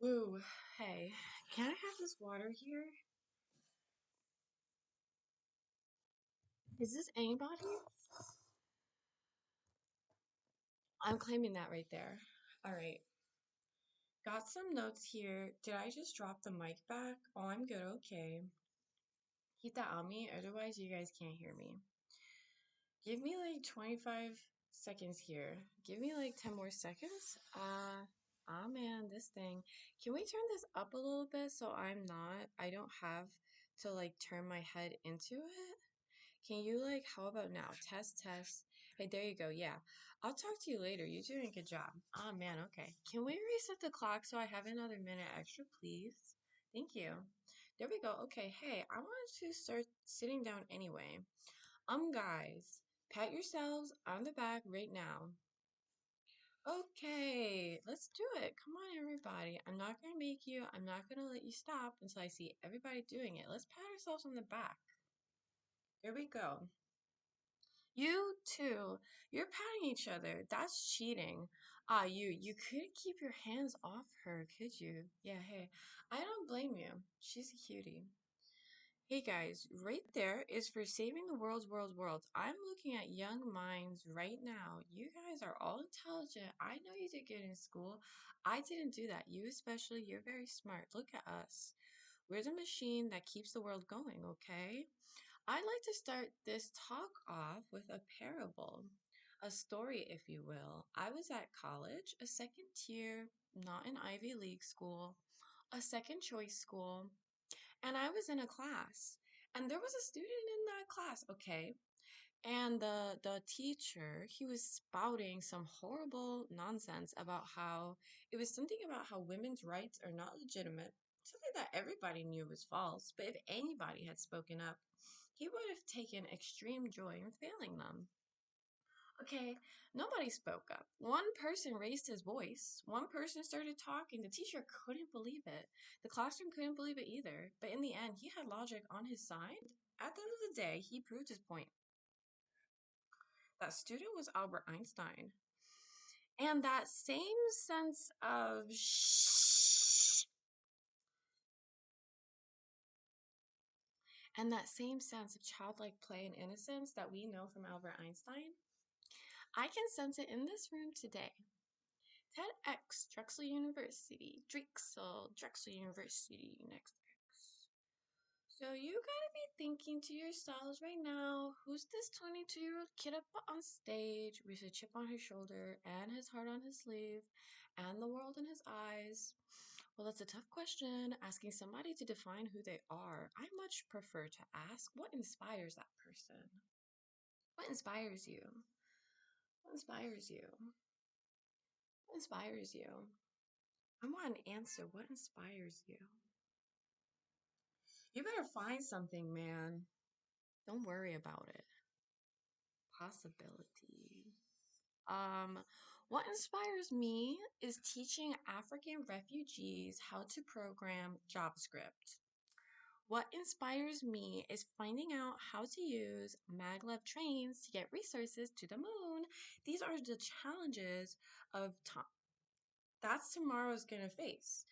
Woo, hey, can I have this water here? Is this anybody? I'm claiming that right there. All right, got some notes here. Did I just drop the mic back? Oh, I'm good, okay. Keep that on me, otherwise you guys can't hear me. Give me like 25 seconds here. Give me like 10 more seconds. Man, this thing. Can we turn this up a little bit so I don't have to like turn my head into it? Can you like, how about now? Test, test. Hey, there you go. Yeah. I'll talk to you later. You're doing a good job. Oh man, okay. Can we reset the clock so I have another minute extra, please? Thank you. There we go. Okay, hey, I wanted to start sitting down anyway. Guys, pat yourselves on the back right now. Okay, let's do it. Come on, everybody. I'm not gonna let you stop until I see everybody doing it. Let's pat ourselves on the back. There we go. You too. You're patting each other. That's cheating. You couldn't keep your hands off her, could you? Yeah, hey, I don't blame you. She's a cutie. Hey guys, right there is for saving the world. I'm looking at young minds right now. You guys are all intelligent. I know you did good in school. I didn't do that. You especially, you're very smart. Look at us. We're the machine that keeps the world going, okay? I'd like to start this talk off with a parable, a story, if you will. I was at college, a second tier, not an Ivy League school, a second choice school, and I was in a class. And there was a student in that class, okay? And the teacher, he was spouting some horrible nonsense about how it was something about how women's rights are not legitimate, something that everybody knew was false, but if anybody had spoken up, he would have taken extreme joy in failing them. Okay, nobody spoke up. One person raised his voice. One person started talking. The teacher couldn't believe it. The classroom couldn't believe it either. But in the end, he had logic on his side. At the end of the day, he proved his point. That student was Albert Einstein. And that same sense of and that same sense of childlike play and innocence that we know from Albert Einstein, I can sense it in this room today. TEDx, Drexel University, next X. So you gotta be thinking to yourselves right now, who's this 22-year-old kid up on stage with a chip on his shoulder and his heart on his sleeve and the world in his eyes? Well, that's a tough question, asking somebody to define who they are. I much prefer to ask, what inspires that person? What inspires you? What inspires you? What inspires you? I want an answer. What inspires you? You better find something, man. Don't worry about it. Possibility. Um, what inspires me is teaching African refugees how to program JavaScript. What inspires me is finding out how to use maglev trains to get resources to the moon. These are the challenges of time. That's tomorrow's gonna face.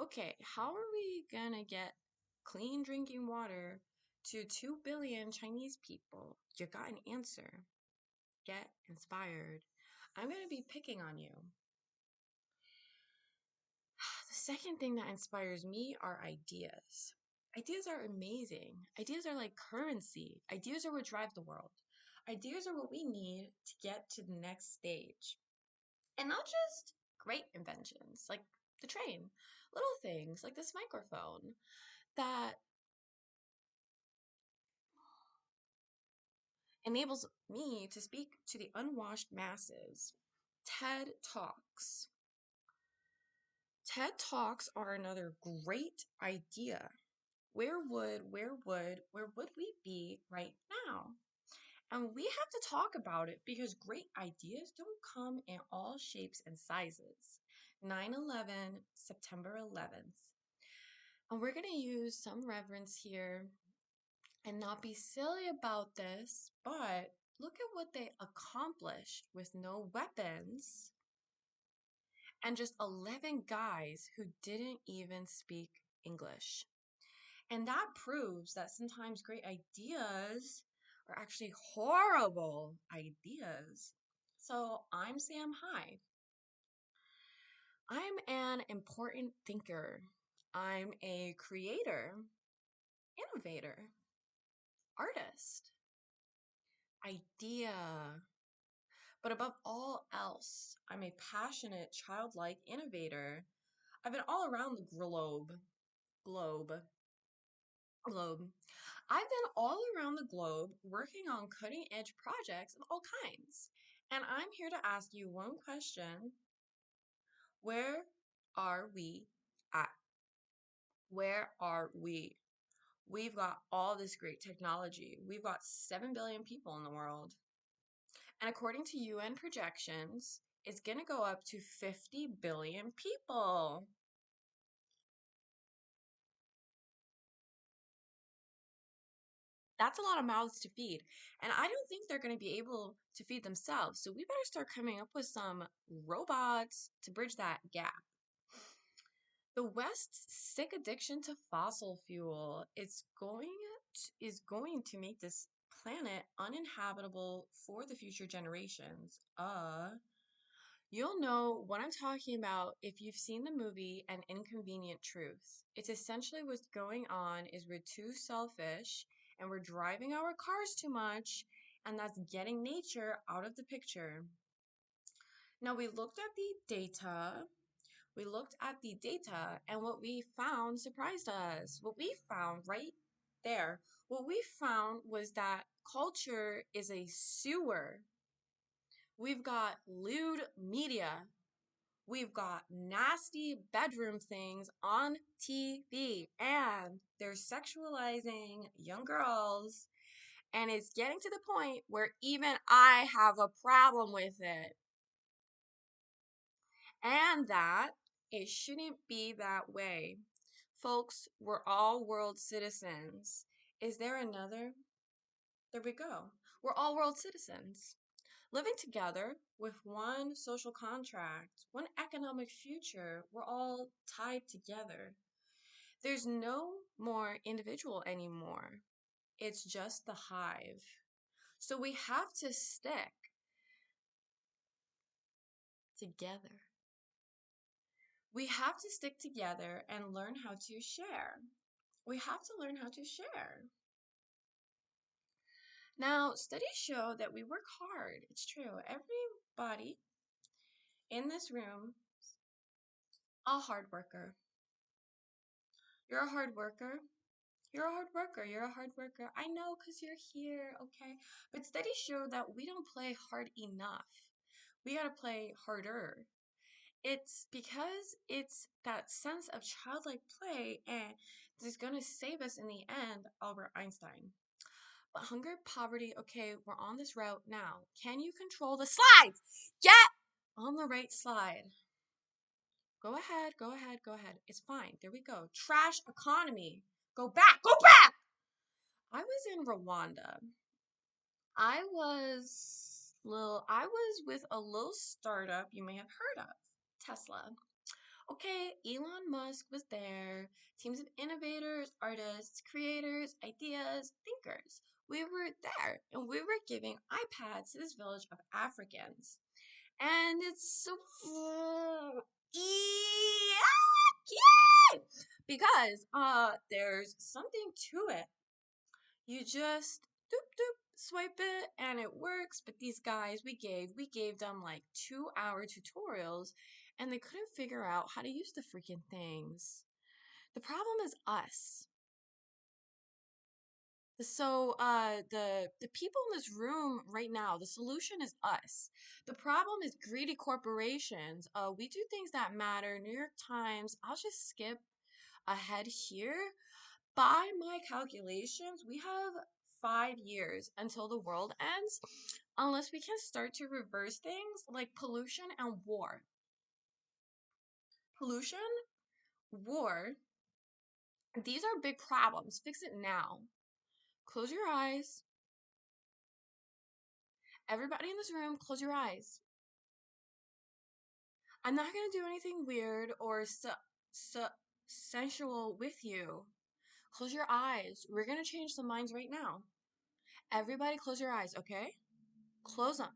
Okay, how are we gonna get clean drinking water to 2 billion Chinese people? You got an answer. Get inspired. I'm gonna be picking on you. The second thing that inspires me are ideas. Ideas are amazing. Ideas are like currency. Ideas are what drive the world. Ideas are what we need to get to the next stage. And not just great inventions like the train, little things like this microphone that enables me to speak to the unwashed masses. TED Talks. TED Talks are another great idea. Where would we be right now? And we have to talk about it because great ideas don't come in all shapes and sizes. 9/11, September 11th. And we're going to use some reverence here and not be silly about this, but look at what they accomplished with no weapons and just 11 guys who didn't even speak English. And that proves that sometimes great ideas are actually horrible ideas. So I'm Sam Hyde. I'm an important thinker. I'm a creator, innovator, artist, idea. But above all else, I'm a passionate, childlike innovator. I've been all around the globe, globe. I've been all around the globe working on cutting edge projects of all kinds. And I'm here to ask you one question. Where are we at? Where are we? We've got all this great technology. We've got 7 billion people in the world. And according to UN projections, it's going to go up to 50 billion people. That's a lot of mouths to feed. And I don't think they're going to be able to feed themselves. So we better start coming up with some robots to bridge that gap. The West's sick addiction to fossil fuel is going to make this planet uninhabitable for the future generations. You'll know what I'm talking about if you've seen the movie An Inconvenient Truth. It's essentially what's going on is we're too selfish and we're driving our cars too much, and that's getting nature out of the picture. Now, we looked at the data, and what we found surprised us. What we found right there, what we found was that culture is a sewer. We've got lewd media. We've got nasty bedroom things on TV, and they're sexualizing young girls, and it's getting to the point where even I have a problem with it. And that it shouldn't be that way. Folks, we're all world citizens. Is there another? There we go. We're all world citizens, living together with one social contract, one economic future. We're all tied together. There's no more individual anymore. It's just the hive. So we have to stick together. We have to stick together and learn how to share. We have to learn how to share. Now, studies show that we work hard. It's true. Everybody in this room, a hard worker. You're a hard worker. You're a hard worker. You're a hard worker. I know because you're here, okay? But studies show that we don't play hard enough. We got to play harder. It's because it's that sense of childlike play and it's going to save us in the end, Albert Einstein. But hunger, poverty, okay, we're on this route now. Can you control the slides? Get on the right slide. Go ahead, go ahead, go ahead. It's fine. There we go. Trash economy. Go back, go back. I was in Rwanda. I was with a little startup you may have heard of, Tesla. Okay, Elon Musk was there. Teams of innovators, artists, creators, ideas, thinkers. We were there and we were giving iPads to this village of Africans. And it's so yeah, because there's something to it. You just doop doop swipe it and it works. But these guys we gave them like 2-hour tutorials and they couldn't figure out how to use the freaking things. The problem is us. So the people in this room right now, the solution is us. The problem is greedy corporations. We do things that matter. New York Times. I'll just skip ahead here. By my calculations, we have 5 years until the world ends, unless we can start to reverse things like pollution and war. Pollution, war, these are big problems. Fix it now. Close your eyes. Everybody in this room, close your eyes. I'm not going to do anything weird or sensual with you. Close your eyes. We're going to change some minds right now. Everybody close your eyes, okay? Close them.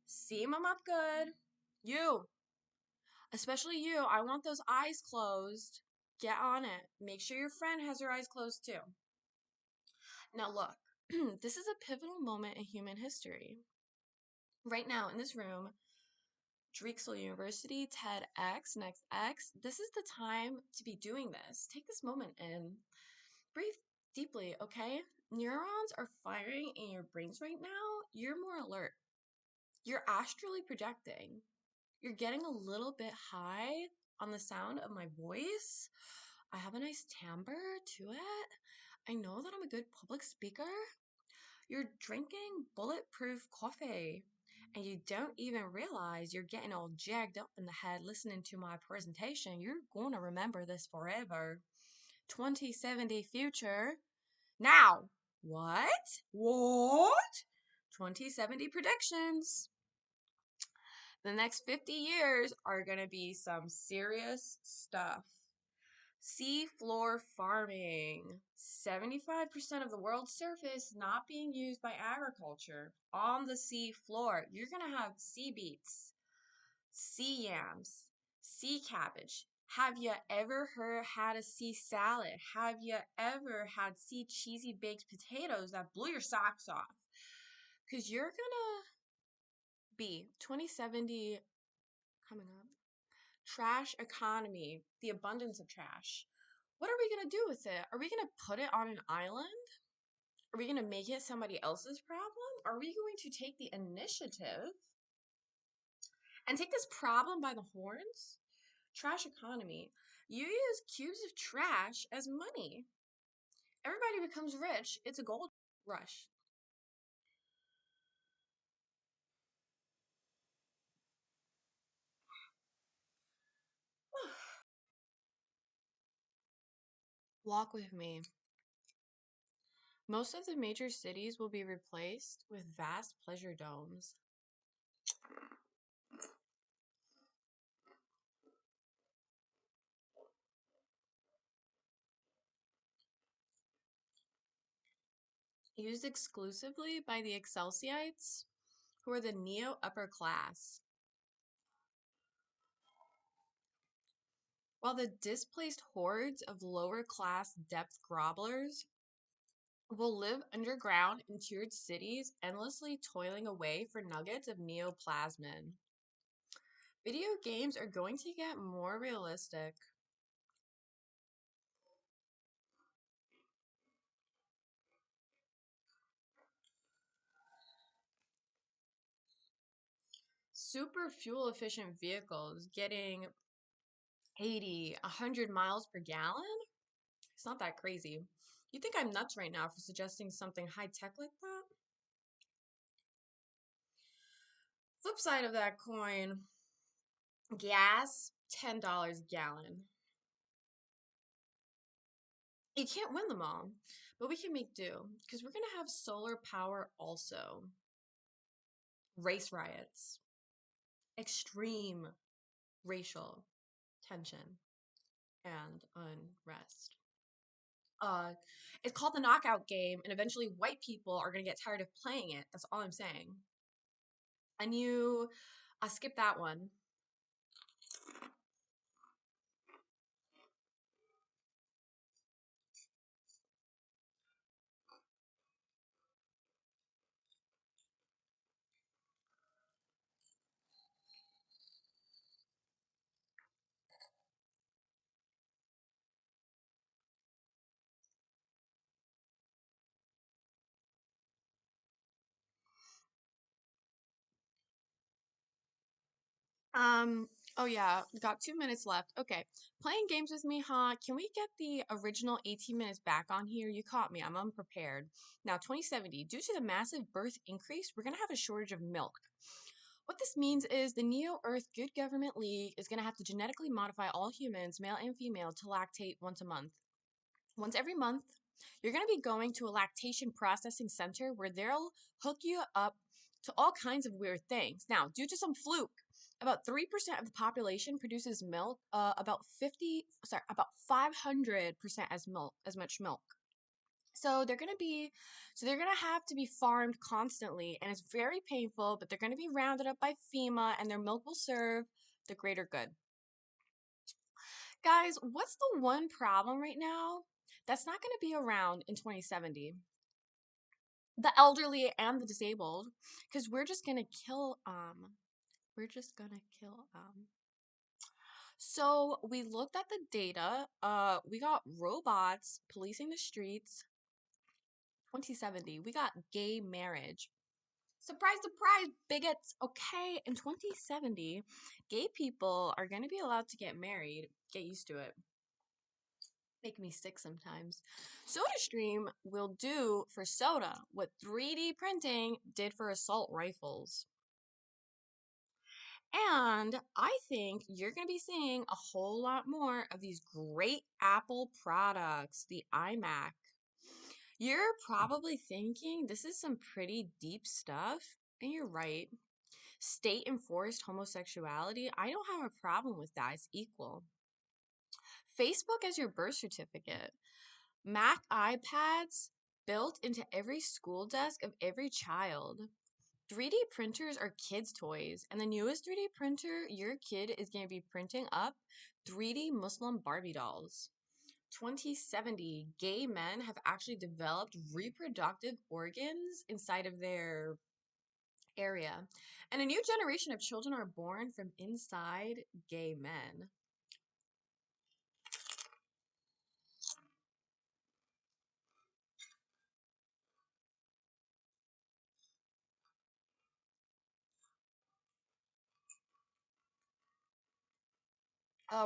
Seam them up good. You, especially you, I want those eyes closed. Get on it. Make sure your friend has her eyes closed too. Now look, this is a pivotal moment in human history. Right now in this room, Drexel University, TEDx, NextX, this is the time to be doing this. Take this moment and breathe deeply, okay? Neurons are firing in your brains right now. You're more alert. You're astrally projecting. You're getting a little bit high on the sound of my voice. I have a nice timbre to it. I know that I'm a good public speaker. You're drinking bulletproof coffee and you don't even realize you're getting all jagged up in the head listening to my presentation. You're going to remember this forever. 2070 future. Now, what? What? 2070 predictions. The next 50 years are going to be some serious stuff. Sea floor farming. 75% of the world's surface not being used by agriculture. On the sea floor, you're going to have sea beets, sea yams, sea cabbage. Have you ever had a sea salad? Have you ever had sea cheesy baked potatoes that blew your socks off? Because you're going to be 2070 coming up. Trash economy, the abundance of trash. What are we going to do with it? Are we going to put it on an island? Are we going to make it somebody else's problem? Are we going to take the initiative and take this problem by the horns? Trash economy. You use cubes of trash as money. Everybody becomes rich. It's a gold rush. Walk with me. Most of the major cities will be replaced with vast pleasure domes. Used exclusively by the Excelsiites, who are the neo-upper class. While the displaced hordes of lower-class depth grobblers will live underground in tiered cities, endlessly toiling away for nuggets of neoplasmin. Video games are going to get more realistic. Super fuel-efficient vehicles getting 80, 100 miles per gallon? It's not that crazy. You think I'm nuts right now for suggesting something high-tech like that? Flip side of that coin, gas, $10 a gallon. You can't win them all, but we can make do because we're going to have solar power also. Race riots, extreme racial tension, and unrest. Uh, it's called the knockout game, and eventually white people are going to get tired of playing it. That's all I'm saying. And I skipped that one. Oh yeah, got 2 minutes left. Okay, playing games with me, huh? Can we get the original 18 minutes back on here? You caught me, I'm unprepared. Now, 2070, due to the massive birth increase, we're gonna have a shortage of milk. What this means is the Neo-Earth Good Government League is gonna have to genetically modify all humans, male and female, to lactate once a month. Once every month, you're going to be going to a lactation processing center where they'll hook you up to all kinds of weird things. Now, due to some fluke, About 3% of the population produces milk, about 500% as much milk. So they're gonna have to be farmed constantly, and it's very painful, but they're gonna be rounded up by FEMA, and their milk will serve the greater good. Guys, what's the one problem right now that's not gonna be around in 2070? The elderly and the disabled, because we're just gonna kill So we looked at the data. We got robots policing the streets. 2070, we got gay marriage. Surprise, surprise, bigots. Okay, in 2070, gay people are going to be allowed to get married. Get used to it. Make me sick sometimes. SodaStream will do for soda what 3D printing did for assault rifles. And I think you're going to be seeing a whole lot more of these great Apple products, the iMac. You're probably thinking this is some pretty deep stuff, and you're right. State enforced homosexuality, I don't have a problem with that. It's equal. Facebook as your birth certificate. Mac iPads built into every school desk of every child. 3D printers are kids' toys, and the newest 3D printer your kid is going to be printing up 3D Muslim Barbie dolls. 2070, gay men have actually developed reproductive organs inside of their area, and a new generation of children are born from inside gay men.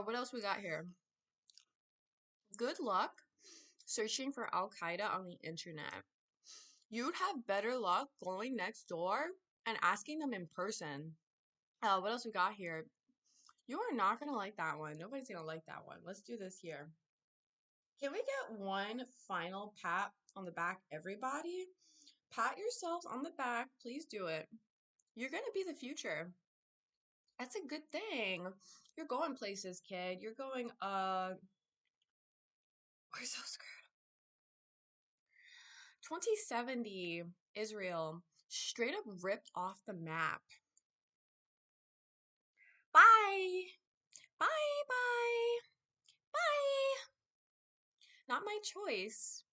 What else we got here? Good luck searching for Al Qaeda on the internet. You'd have better luck going next door and asking them in person. What else we got here? You are not gonna like that one. Nobody's gonna like that one. Let's do this here. Can we get one final pat on the back, everybody? Pat yourselves on the back. Please do it. You're gonna be the future. That's a good thing. You're going places, kid. You're going, we're so screwed. 2070, Israel, straight up ripped off the map. Bye. Bye, bye, bye. Not my choice.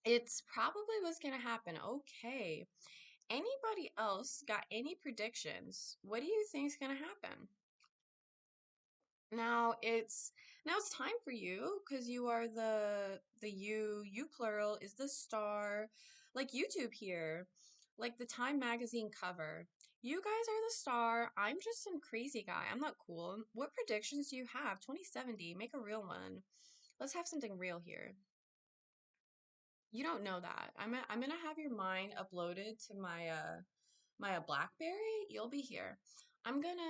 It's probably what's gonna happen. Okay. Anybody else got any predictions? What do you think is gonna happen? Now it's time for you because you are the you plural is the star, like YouTube here, like the Time magazine cover. You guys are the star. I'm just some crazy guy. I'm not cool. What predictions do you have? 2070, make a real one. Let's have something real here. You don't know that. I'm gonna have your mind uploaded to my BlackBerry. You'll be here.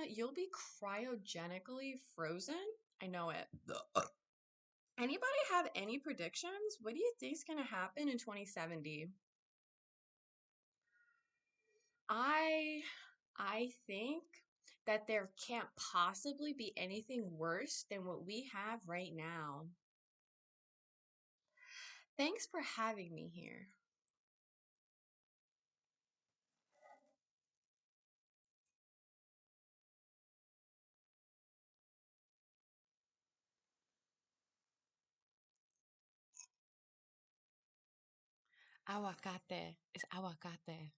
You'll be cryogenically frozen. I know it. Anybody have any predictions? What do you think's gonna happen in 2070? I I think that there can't possibly be anything worse than what we have right now. Thanks for having me here. Aguacate. It's aguacate.